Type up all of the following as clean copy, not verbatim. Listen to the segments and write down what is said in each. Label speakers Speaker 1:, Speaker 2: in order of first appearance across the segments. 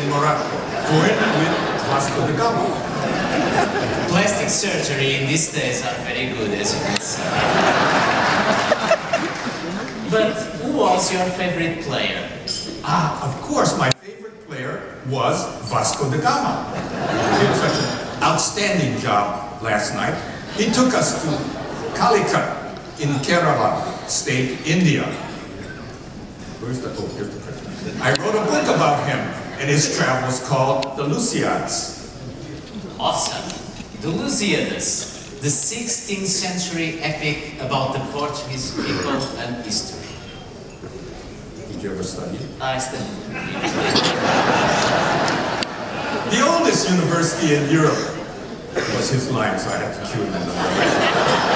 Speaker 1: Morocco, joined with Vasco da Gama.
Speaker 2: Plastic surgery in these days are very good, as you can see. But who was your favorite player?
Speaker 1: Of course, my favorite player was Vasco da Gama. He did such an outstanding job last night. He took us to Calicut in Kerala State, India. Where's the book? Here's the picture. I wrote a book about him, and his travels called The Lusíadas.
Speaker 2: Awesome. The Lusíadas, the 16th century epic about the Portuguese people and history.
Speaker 1: Did you ever study it?
Speaker 2: I studied.
Speaker 1: The oldest university in Europe was his line, so I had to cue him in the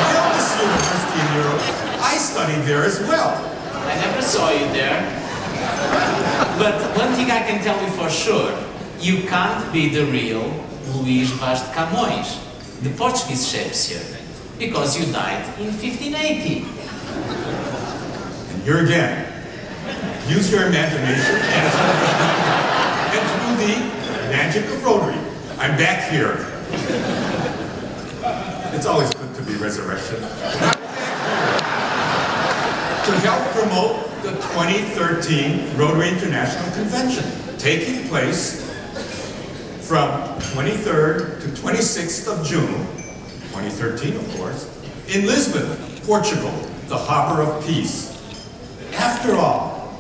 Speaker 1: The oldest university in Europe, I studied there as well.
Speaker 2: I never saw you there. But one thing I can tell you for sure, you can't be the real Luís Vaz de Camões, the Portuguese Shakespeare, because you died in 1580.
Speaker 1: And here again, use your imagination and through the magic of Rotary, I'm back here. It's always good to be resurrection. I'm back here to help promote the 2013 Rotary International Convention, taking place from 23rd to 26th of June, 2013 of course, in Lisbon, Portugal, the harbor of peace. After all,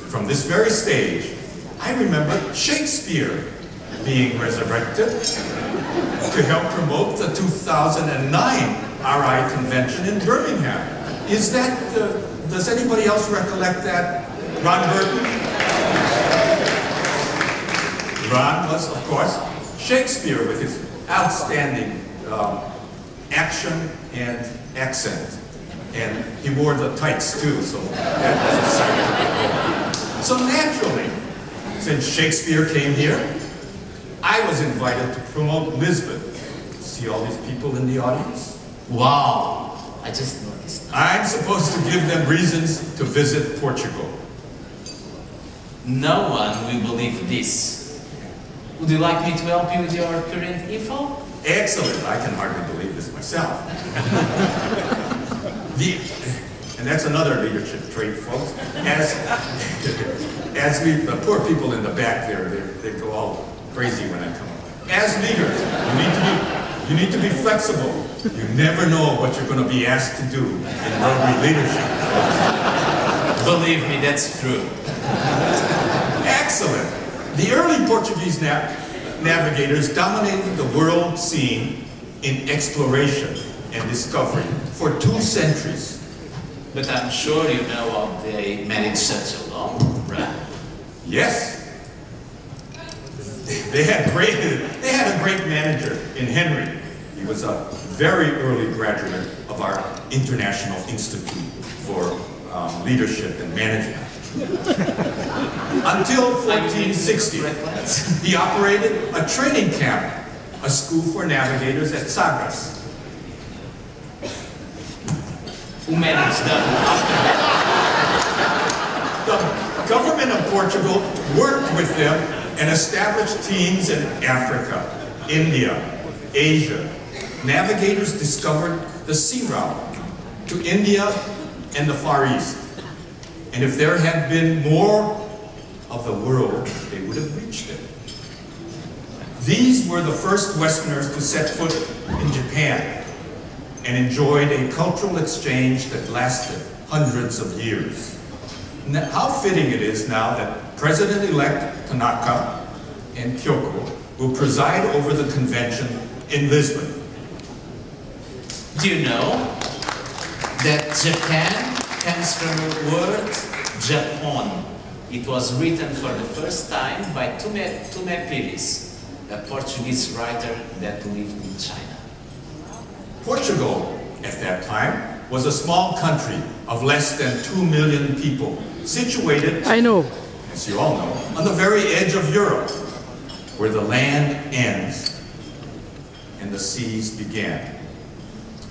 Speaker 1: from this very stage, I remember Shakespeare being resurrected to help promote the 2009 RI convention in Birmingham. Is that, does anybody else recollect that? Ron Burton? Ron was, of course, Shakespeare with his outstanding action and accent. And he wore the tights too, so that was a sight to behold. So naturally, since Shakespeare came here, I was invited to promote Lisbon. See all these people in the audience?
Speaker 2: Wow, I just noticed.
Speaker 1: I'm supposed to give them reasons to visit Portugal.
Speaker 2: No one will believe this. Would you like me to help you with your current info?
Speaker 1: Excellent, I can hardly believe this myself. And that's another leadership trait, folks. As the poor people in the back there, they go all crazy when I come up. As leaders, you need to be flexible. You never know what you're going to be asked to do in Rotary leadership.
Speaker 2: Believe me, that's true.
Speaker 1: Excellent. The early Portuguese navigators dominated the world scene in exploration and discovery for 2 centuries.
Speaker 2: But I'm sure you know how they managed such a long run.
Speaker 1: Yes. They had a great manager in Henry. He was a very early graduate of our International Institute for Leadership and Management. Until 1460, he operated a training camp, a school for navigators at Sagres.
Speaker 2: Who managed them after that?
Speaker 1: The government of Portugal worked with them and established teams in Africa, India, Asia. Navigators discovered the sea route to India and the Far East. And if there had been more of the world, they would have reached it. These were the first Westerners to set foot in Japan and enjoyed a cultural exchange that lasted hundreds of years. Now, how fitting it is now that President-elect Tanaka and Kyoko will preside over the convention in Lisbon.
Speaker 2: Do you know that Japan comes from the word Japon? It was written for the first time by Tomé Pires, a Portuguese writer that lived in China.
Speaker 1: Portugal, at that time, was a small country of less than 2 million people, situated,
Speaker 3: I know,
Speaker 1: as you all know, on the very edge of Europe, where the land ends and the seas began.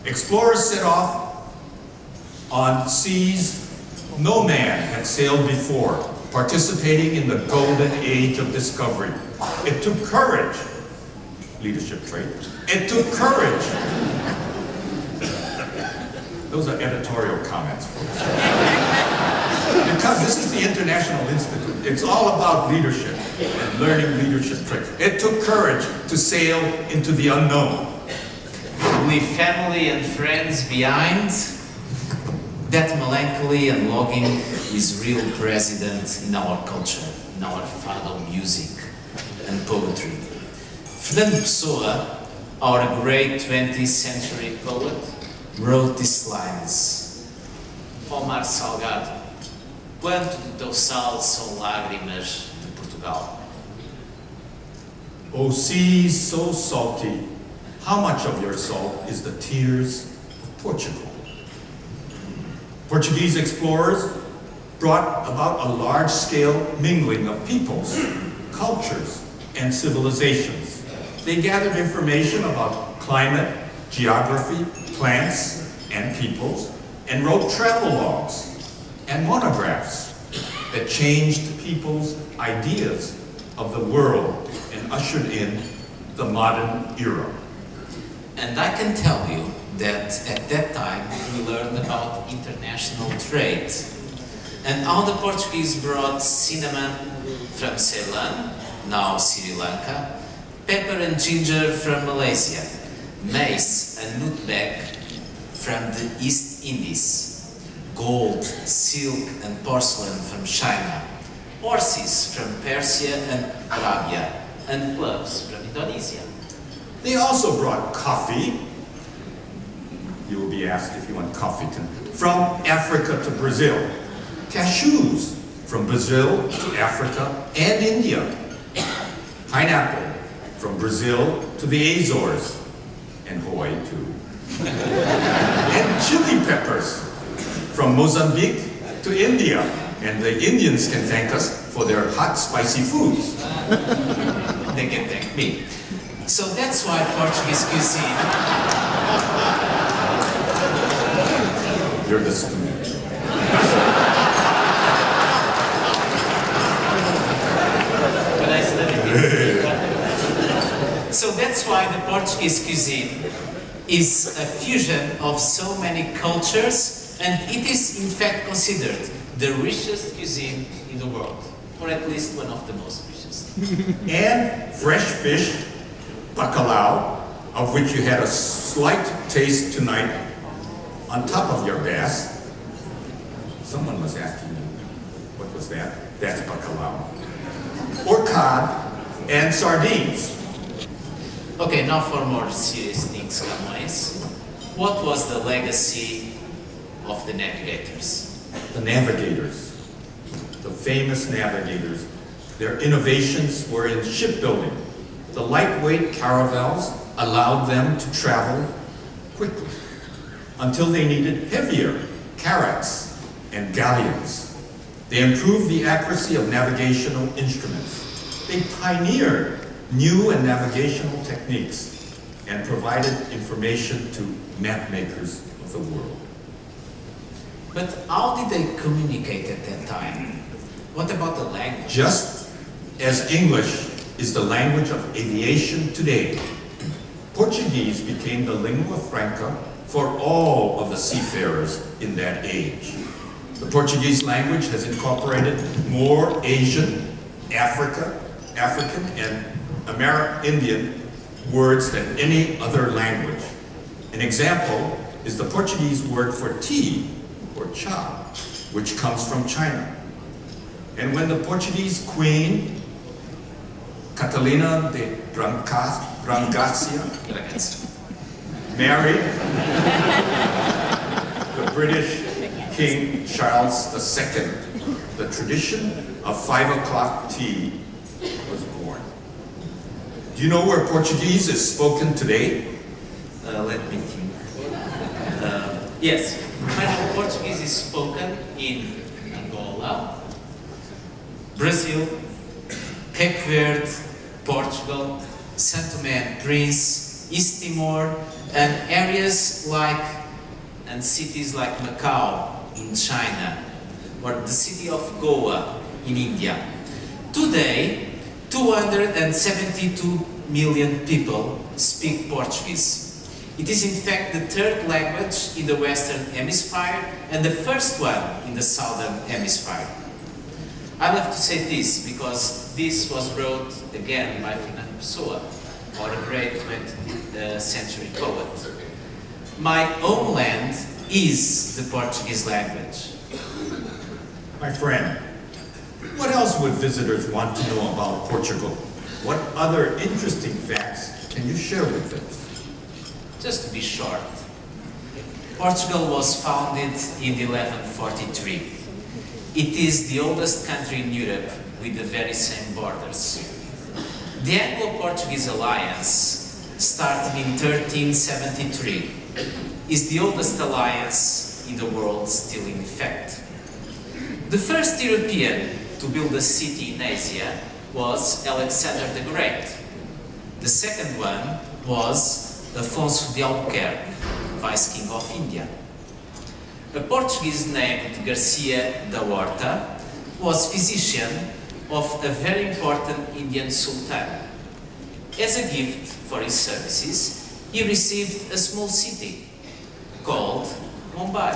Speaker 1: Explorers set off on seas no man had sailed before, participating in the golden age of discovery. It took courage, leadership trait. It took courage. Those are editorial comments, folks. Because this is the International Institute. It's all about leadership and learning leadership traits. It took courage to sail into the unknown.
Speaker 2: Leave family and friends behind. That melancholy and longing is real president in our culture, in our fado music and poetry. Fernando Pessoa, our great 20th century poet, wrote these lines. Ó mar salgado, quanto do teu sal são lágrimas de Portugal.
Speaker 1: O seas so salty, how much of your salt is the tears of Portugal? Portuguese explorers brought about a large-scale mingling of peoples, cultures, and civilizations. They gathered information about climate, geography, plants, and peoples, and wrote travel logs and monographs that changed people's ideas of the world and ushered in the modern era.
Speaker 2: And I can tell you that at that time we learned about international trade and how the Portuguese brought cinnamon from Ceylon, now Sri Lanka, pepper and ginger from Malaysia, mace and nutmeg from the East Indies, gold, silk and porcelain from China, horses from Persia and Arabia, and gloves from Indonesia.
Speaker 1: They also brought coffee. You will be asked if you want coffee from Africa to Brazil. Cashews from Brazil to Africa and India. Pineapple from Brazil to the Azores and Hawaii too. And chili peppers from Mozambique to India. And the Indians can thank us for their hot, spicy foods.
Speaker 2: They can thank me. So that's why Portuguese cuisine...
Speaker 1: You're the student.
Speaker 2: So that's why the Portuguese cuisine is a fusion of so many cultures, and it is in fact considered the richest cuisine in the world, or at least one of the most richest.
Speaker 1: And fresh fish, bacalhau, of which you had a slight taste tonight on top of your bass. Someone was asking me, what was that? That's bacalhau. Or cod and sardines.
Speaker 2: Okay, now for more serious things, Camões. What was the legacy of the navigators?
Speaker 1: The navigators, the famous navigators, their innovations were in shipbuilding. The lightweight caravels allowed them to travel quickly until they needed heavier carracks and galleons. They improved the accuracy of navigational instruments. They pioneered new and navigational techniques and provided information to map makers of the world.
Speaker 2: But how did they communicate at that time? What about the language?
Speaker 1: Just as English is the language of aviation today, Portuguese became the lingua franca for all of the seafarers in that age. The Portuguese language has incorporated more Asian, African, and Amerindian words than any other language. An example is the Portuguese word for tea, or cha, which comes from China. And when the Portuguese queen, Catalina de Brancacia, married the British King Charles II, the tradition of 5 o'clock tea was born. Do you know where Portuguese is spoken today?
Speaker 2: Let me think. Yes, Portuguese is spoken in Angola, Brazil, Cape Verde, Portugal, Saint Tomé and Prince, East Timor, and areas like and cities like Macau in China, or the city of Goa in India. Today, 272 million people speak Portuguese. It is in fact the third language in the Western Hemisphere and the first one in the Southern Hemisphere. I love to say this because this was wrote again by Fernando Pessoa, or a great 20th century poet. My homeland is the Portuguese language.
Speaker 1: My friend, what else would visitors want to know about Portugal? What other interesting facts can you share with us?
Speaker 2: Just to be short, Portugal was founded in 1143. It is the oldest country in Europe with the very same borders. The Anglo-Portuguese alliance, started in 1373, is the oldest alliance in the world still in effect. The first European to build a city in Asia was Alexander the Great. The second one was Afonso de Albuquerque, Vice King of India. A Portuguese named Garcia da Horta was physician of a very important Indian sultan. As a gift for his services, he received a small city called Mumbai.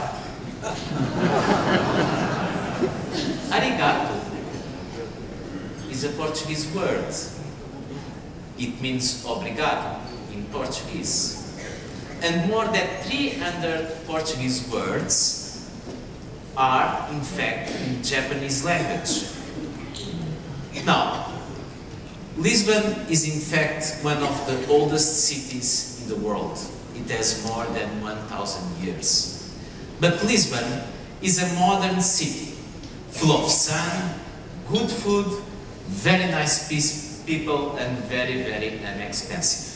Speaker 2: Arigato is a Portuguese word. It means obrigado in Portuguese. And more than 300 Portuguese words are, in fact, in Japanese language. Now, Lisbon is in fact one of the oldest cities in the world. It has more than 1,000 years. But Lisbon is a modern city, full of sun, good food, very nice people, and very, very inexpensive.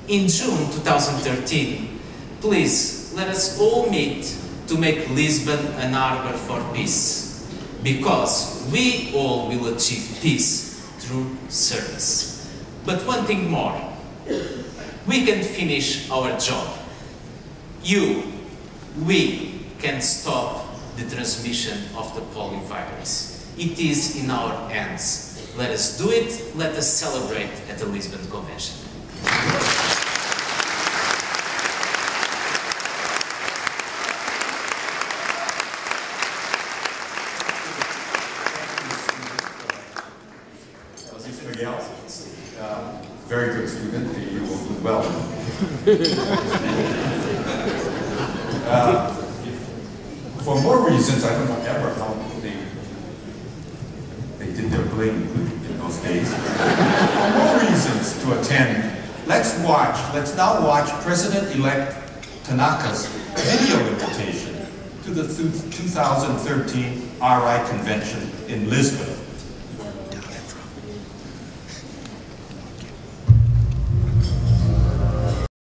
Speaker 2: In June 2013, please let us all meet to make Lisbon an harbor for peace, because we all will achieve peace through service. But one thing more, we can finish our job. We can stop the transmission of the poliovirus. It is in our hands. Let us do it. Let us celebrate at the Lisbon Convention.
Speaker 1: Very good student, you will do well. For more reasons, I don't know ever how they did their bling in those days. For more reasons to attend, let's now watch President-elect Tanaka's video invitation to the 2013 RI Convention in Lisbon.